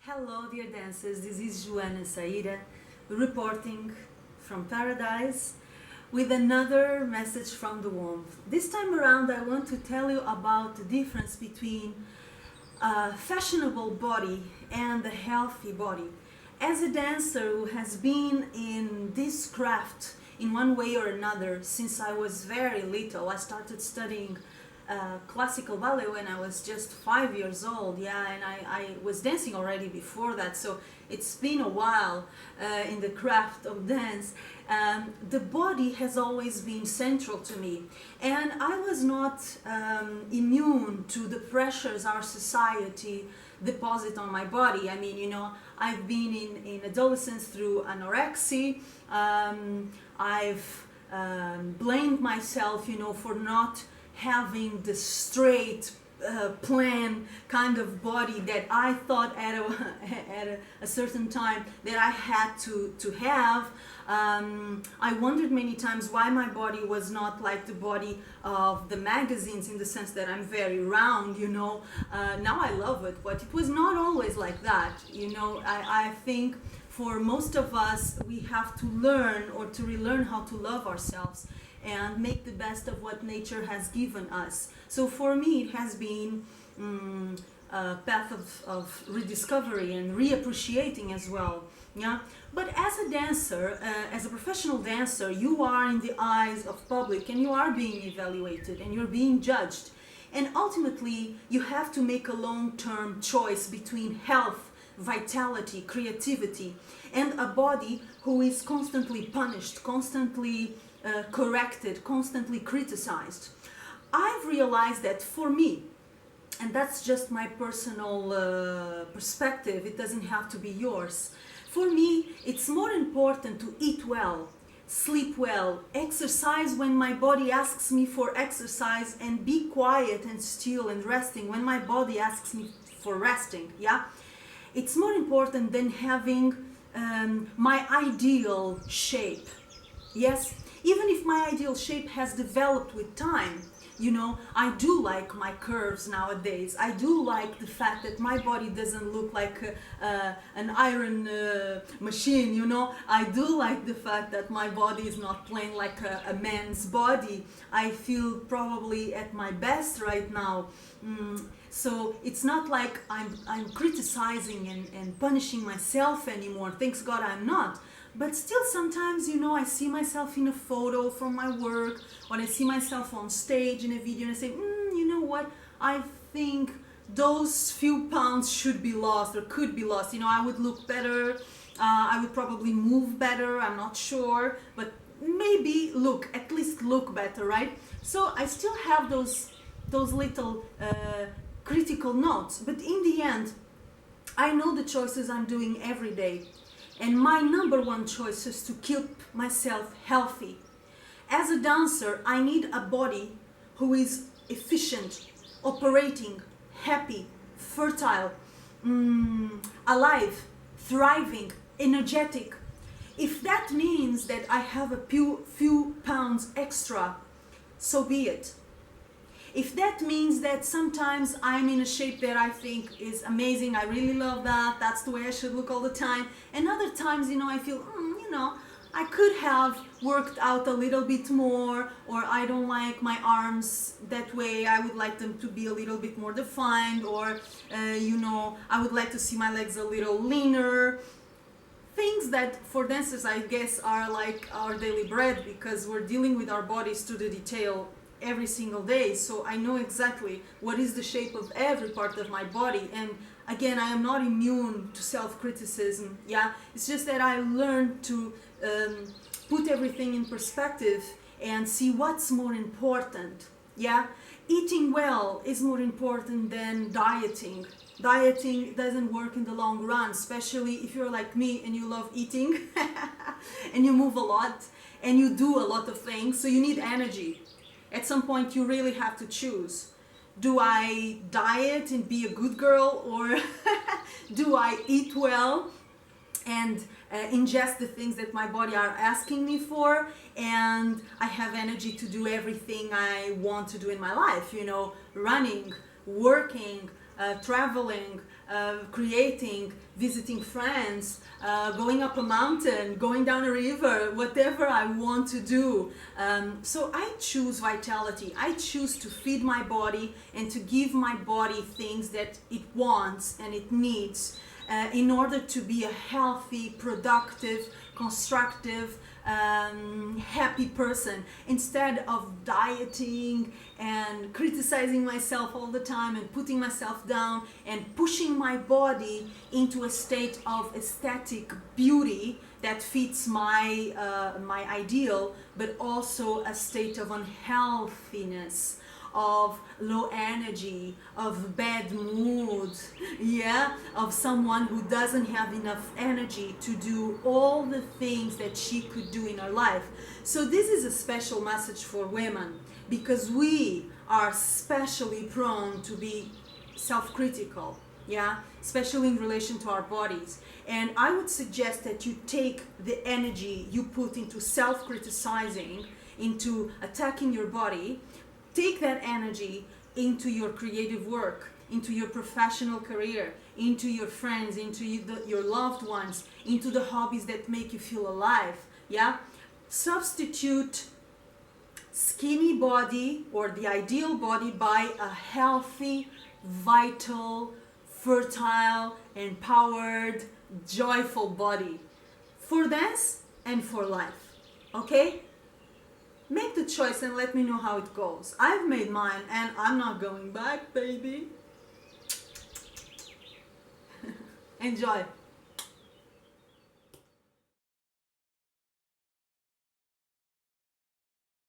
Hello, dear dancers. This is Joana Saahirah reporting from Paradise with another message from the womb. This time around, I want to tell you about the difference between a fashionable body and a healthy body. As a dancer who has been in this craft in one way or another since I was very little, I started studying classical ballet when I was just 5 years old, and I was dancing already before that, so it's been a while in the craft of dance. The body has always been central to me, and I was not immune to the pressures our society deposit on my body. I mean, I've been in adolescence through anorexia. I've blamed myself, for not having the straight plan kind of body that I thought at a certain time that I had to have. I wondered many times why my body was not like the body of the magazines, in the sense that I'm very round, now I love it, but it was not always like that. I think for most of us, we have to learn or to relearn how to love ourselves and make the best of what nature has given us. So for me, it has been a path of rediscovery and reappreciating as well. Yeah. But as a dancer, as a professional dancer, you are in the eyes of public and you are being evaluated and you're being judged. And ultimately, you have to make a long-term choice between health, vitality, creativity, and a body who is constantly punished, constantly corrected, constantly criticized. I've realized that for me, and that's just my personal perspective, it doesn't have to be yours. For me, it's more important to eat well, sleep well, exercise when my body asks me for exercise, and be quiet and still and resting when my body asks me for resting. Yeah, it's more important than having my ideal shape. Yes, even if my ideal shape has developed with time, I do like my curves nowadays. I do like the fact that my body doesn't look like an iron machine, I do like the fact that my body is not plain like a man's body. I feel probably at my best right now. So it's not like I'm criticizing and punishing myself anymore. Thanks God I'm not. But still sometimes, I see myself in a photo from my work, or I see myself on stage in a video and I say, you know what, I think those few pounds should be lost or could be lost. I would look better, I would probably move better, I'm not sure, but maybe at least look better, right? So I still have those little critical notes, but in the end, I know the choices I'm doing every day. And my number one choice is to keep myself healthy. As a dancer, I need a body who is efficient, operating, happy, fertile, alive, thriving, energetic. If that means that I have a few pounds extra, so be it. If that means that sometimes I'm in a shape that I think is amazing, I really love that, that's the way I should look all the time, and other times, I feel, I could have worked out a little bit more, or I don't like my arms that way, I would like them to be a little bit more defined, or, I would like to see my legs a little leaner. Things that for dancers, I guess, are like our daily bread, because we're dealing with our bodies to the detail every single day, so I know exactly what is the shape of every part of my body. And again, I am not immune to self-criticism. It's just that I learned to put everything in perspective and see what's more important. Eating well is more important than dieting. Dieting doesn't work in the long run, especially if you're like me and you love eating and you move a lot and you do a lot of things, so you need energy. At some point, you really have to choose. Do I diet and be a good girl, or do I eat well and ingest the things that my body are asking me for, and I have energy to do everything I want to do in my life, running, working, traveling, creating, visiting friends, going up a mountain, going down a river, whatever I want to do. So I choose vitality. I choose to feed my body and to give my body things that it wants and it needs in order to be a healthy, productive, constructive, happy person, instead of dieting and criticizing myself all the time and putting myself down and pushing my body into a state of aesthetic beauty that fits my my ideal, but also a state of unhealthiness, of low energy, of bad mood, yeah, of someone who doesn't have enough energy to do all the things that she could do in her life. So this is a special message for women, because we are especially prone to be self-critical, yeah, especially in relation to our bodies. And I would suggest that you take the energy you put into self-criticizing, into attacking your body, take that energy into your creative work, into your professional career, into your friends, into your loved ones, into the hobbies that make you feel alive, yeah? Substitute skinny body or the ideal body by a healthy, vital, fertile, empowered, joyful body for dance and for life, okay? Make the choice and let me know how it goes. I've made mine and I'm not going back, baby. Enjoy.